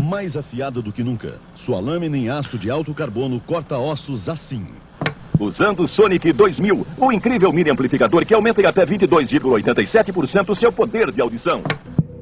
mais afiada do que nunca. Sua lâmina em aço de alto carbono corta ossos assim. Usando o Sonic 2000, o incrível mini amplificador que aumenta em até 22,87% o seu poder de audição.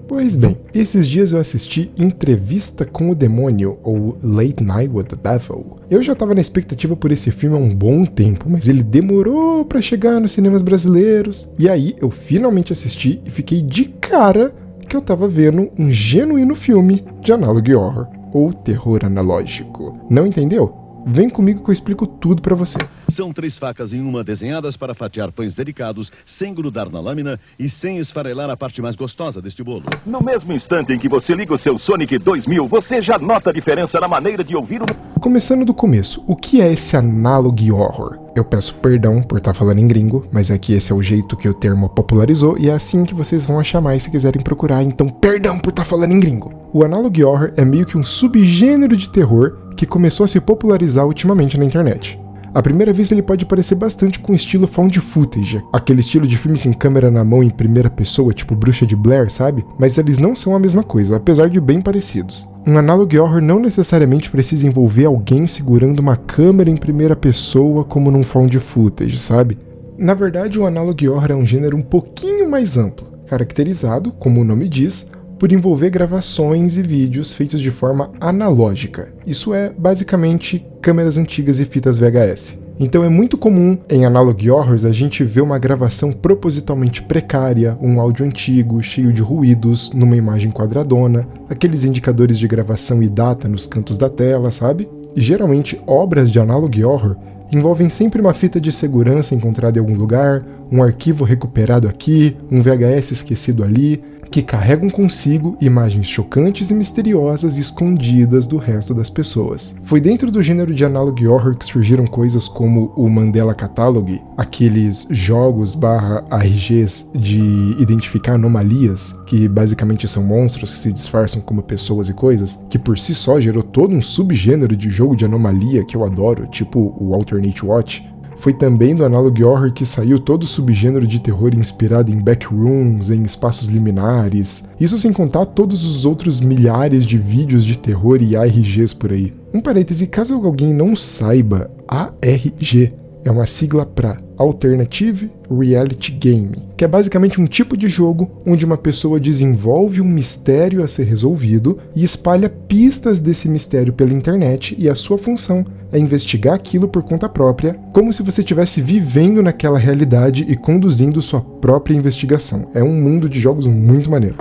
Pois bem, esses dias eu assisti Entrevista com o Demônio, ou Late Night with the Devil. Eu já tava na expectativa por esse filme há um bom tempo, mas ele demorou pra chegar nos cinemas brasileiros. E aí eu finalmente assisti e fiquei de cara que eu tava vendo um genuíno filme de Analog Horror, ou terror analógico. Não entendeu? Vem comigo que eu explico tudo pra você. São 3 facas em uma desenhadas para fatiar pães delicados, sem grudar na lâmina e sem esfarelar a parte mais gostosa deste bolo. No mesmo instante em que você liga o seu Sonic 2000, você já nota a diferença na maneira de ouvir o... Começando do começo, o que é esse Analog Horror? Eu peço perdão por estar falando em gringo, mas é que esse é o jeito que o termo popularizou e é assim que vocês vão achar mais se quiserem procurar, então perdão por estar falando em gringo. O Analog Horror é meio que um subgênero de terror que começou a se popularizar ultimamente na internet. À primeira vista ele pode parecer bastante com o estilo found footage, aquele estilo de filme com câmera na mão em primeira pessoa, tipo Bruxa de Blair, sabe? Mas eles não são a mesma coisa, apesar de bem parecidos. Um Analog Horror não necessariamente precisa envolver alguém segurando uma câmera em primeira pessoa como num found footage, sabe? Na verdade, o Analog Horror é um gênero um pouquinho mais amplo, caracterizado, como o nome diz, por envolver gravações e vídeos feitos de forma analógica. Isso é, basicamente, câmeras antigas e fitas VHS. Então é muito comum em Analog Horrors a gente ver uma gravação propositalmente precária, um áudio antigo, cheio de ruídos, numa imagem quadradona, aqueles indicadores de gravação e data nos cantos da tela, sabe? E geralmente obras de Analog Horror envolvem sempre uma fita de segurança encontrada em algum lugar, um arquivo recuperado aqui, um VHS esquecido ali, que carregam consigo imagens chocantes e misteriosas escondidas do resto das pessoas. Foi dentro do gênero de Analog Horror que surgiram coisas como o Mandela Catalog, aqueles jogos /RGs de identificar anomalias, que basicamente são monstros que se disfarçam como pessoas e coisas, que por si só gerou todo um subgênero de jogo de anomalia que eu adoro, tipo o Alternate Watch. Foi também do Analog Horror que saiu todo o subgênero de terror inspirado em backrooms, em espaços liminares, isso sem contar todos os outros milhares de vídeos de terror e ARGs por aí. Um parêntese, caso alguém não saiba, ARG é uma sigla para Alternative Reality Game, que é basicamente um tipo de jogo onde uma pessoa desenvolve um mistério a ser resolvido e espalha pistas desse mistério pela internet, e a sua função é investigar aquilo por conta própria, como se você estivesse vivendo naquela realidade e conduzindo sua própria investigação. É um mundo de jogos muito maneiro.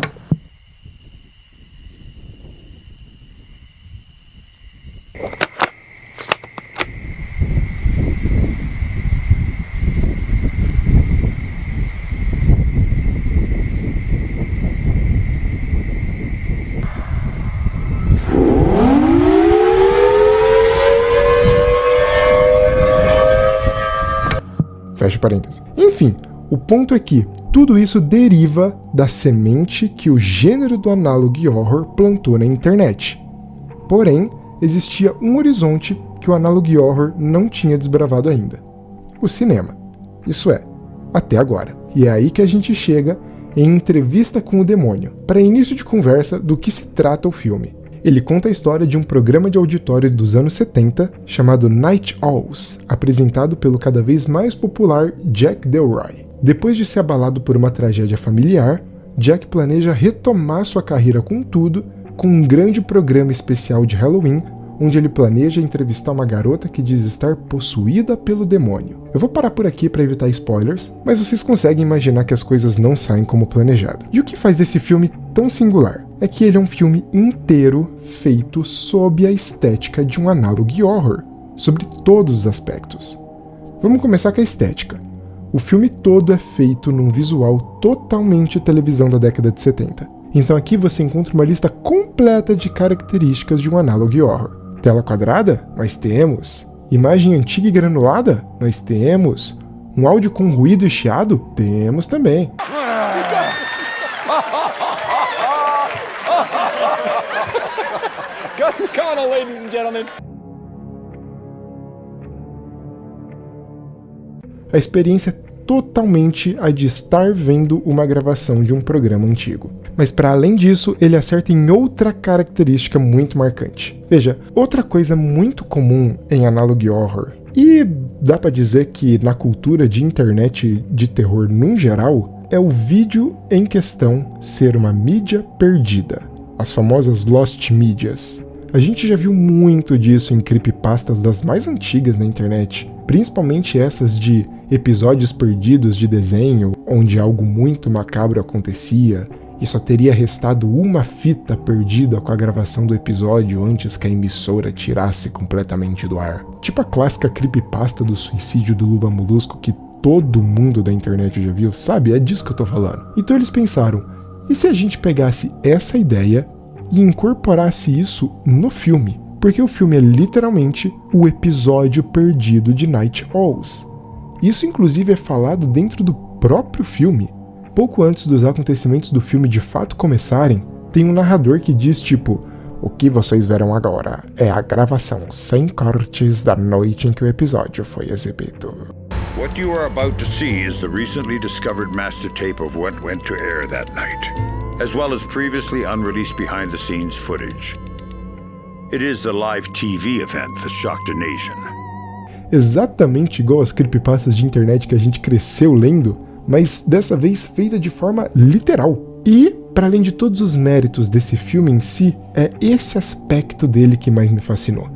Fecha parênteses. Enfim, o ponto é que tudo isso deriva da semente que o gênero do Analog Horror plantou na internet. Porém, existia um horizonte que o Analog Horror não tinha desbravado ainda: o cinema. Isso é, até agora. E é aí que a gente chega em Entrevista com o Demônio, para início de conversa do que se trata o filme. Ele conta a história de um programa de auditório dos anos 70 chamado Night Owls, apresentado pelo cada vez mais popular Jack Delroy. Depois de ser abalado por uma tragédia familiar, Jack planeja retomar sua carreira com tudo, com um grande programa especial de Halloween, onde ele planeja entrevistar uma garota que diz estar possuída pelo demônio. Eu vou parar por aqui para evitar spoilers, mas vocês conseguem imaginar que as coisas não saem como planejado. E o que faz desse filme tão singular é que ele é um filme inteiro feito sob a estética de um Analog Horror, sobre todos os aspectos. Vamos começar com a estética. O filme todo é feito num visual totalmente televisão da década de 70. Então aqui você encontra uma lista completa de características de um Analog Horror. Tela quadrada? Nós temos. Imagem antiga e granulada? Nós temos. Um áudio com ruído e chiado? Temos também. Gus McConnell, ladies and gentlemen. A experiência é totalmente a de estar vendo uma gravação de um programa antigo. Mas para além disso, ele acerta em outra característica muito marcante. Veja, outra coisa muito comum em Analog Horror, e dá para dizer que na cultura de internet de terror num geral, é o vídeo em questão ser uma mídia perdida. As famosas Lost Medias. A gente já viu muito disso em creepypastas das mais antigas na internet, principalmente essas de episódios perdidos de desenho, onde algo muito macabro acontecia e só teria restado uma fita perdida com a gravação do episódio antes que a emissora tirasse completamente do ar. Tipo a clássica creepypasta do suicídio do Lula Molusco que todo mundo da internet já viu, sabe? É disso que eu tô falando. Então eles pensaram, e se a gente pegasse essa ideia e incorporasse isso no filme? Porque o filme é literalmente o episódio perdido de Night Owls. Isso inclusive é falado dentro do próprio filme. Pouco antes dos acontecimentos do filme de fato começarem, tem um narrador que diz tipo: o que vocês verão agora é a gravação sem cortes da noite em que o episódio foi exibido. What you are about to see is the recently discovered master tape of what went to air that night, as well as previously unreleased behind-the-scenes footage. It is the live TV event that shocked a nation. Exatamente igual as creepypastas de internet que a gente cresceu lendo, mas dessa vez feita de forma literal. E, para além de todos os méritos desse filme em si, é esse aspecto dele que mais me fascinou.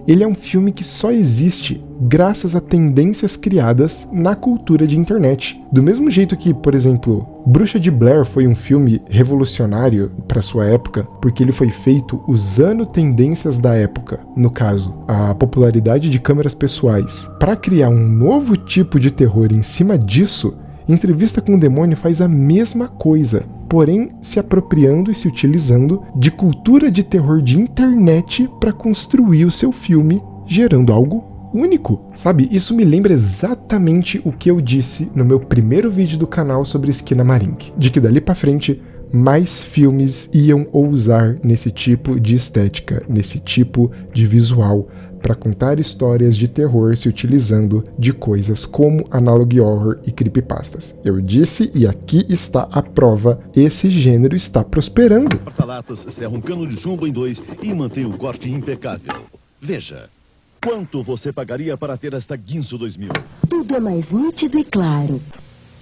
Ele é um filme que só existe graças a tendências criadas na cultura de internet. Do mesmo jeito que, por exemplo, Bruxa de Blair foi um filme revolucionário para sua época, porque ele foi feito usando tendências da época, no caso, a popularidade de câmeras pessoais. Para criar um novo tipo de terror em cima disso, Entrevista com o Demônio faz a mesma coisa, porém se apropriando e se utilizando de cultura de terror de internet para construir o seu filme, gerando algo único, sabe? Isso me lembra exatamente o que eu disse no meu primeiro vídeo do canal sobre Esquina Marink, de que dali pra frente mais filmes iam ousar nesse tipo de estética, nesse tipo de visual, para contar histórias de terror se utilizando de coisas como Analog Horror e creepypastas. Eu disse e aqui está a prova, esse gênero está prosperando. Porta-latas serra um cano de chumbo em 2 e mantém o corte impecável. Veja, quanto você pagaria para ter esta Guinso 2000? Tudo é mais nítido e claro.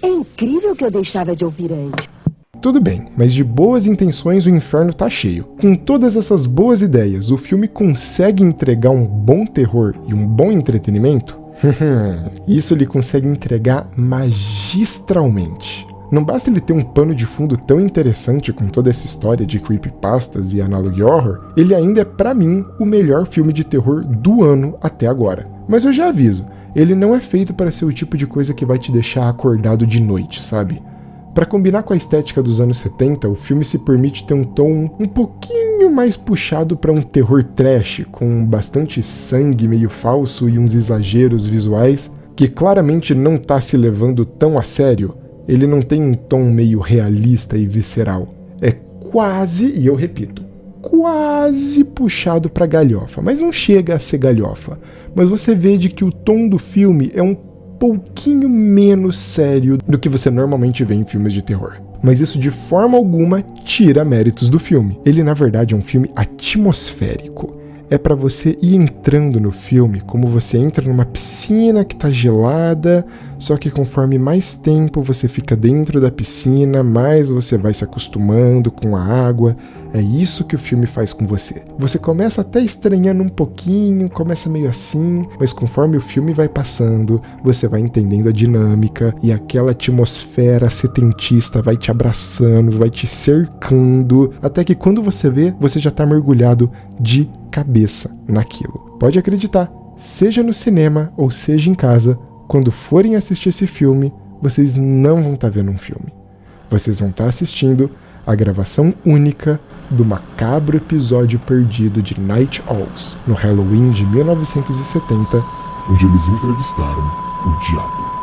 É incrível que eu deixava de ouvir antes. Tudo bem, mas de boas intenções o inferno tá cheio. Com todas essas boas ideias, o filme consegue entregar um bom terror e um bom entretenimento? Isso ele consegue entregar magistralmente. Não basta ele ter um pano de fundo tão interessante com toda essa história de creepypastas e analog horror, ele ainda é pra mim o melhor filme de terror do ano até agora. Mas eu já aviso, ele não é feito para ser o tipo de coisa que vai te deixar acordado de noite, sabe? Para combinar com a estética dos anos 70, o filme se permite ter um tom um pouquinho mais puxado para um terror trash, com bastante sangue meio falso e uns exageros visuais, que claramente não tá se levando tão a sério. Ele não tem um tom meio realista e visceral. É quase, e eu repito, quase puxado para galhofa, mas não chega a ser galhofa. Mas você vê de que o tom do filme é um pouquinho menos sério do que você normalmente vê em filmes de terror. Mas isso de forma alguma tira méritos do filme. Ele na verdade é um filme atmosférico. É para você ir entrando no filme como você entra numa piscina que tá gelada, só que conforme mais tempo você fica dentro da piscina, mais você vai se acostumando com a água. É isso que o filme faz com você. Você começa até estranhando um pouquinho, começa meio assim, mas conforme o filme vai passando, você vai entendendo a dinâmica e aquela atmosfera setentista vai te abraçando, vai te cercando, até que quando você vê, você já tá mergulhado de cabeça naquilo. Pode acreditar, seja no cinema ou seja em casa, quando forem assistir esse filme, vocês não vão estar vendo um filme. Vocês vão estar assistindo a gravação única do macabro episódio perdido de Night Owls, no Halloween de 1970, onde eles entrevistaram o diabo.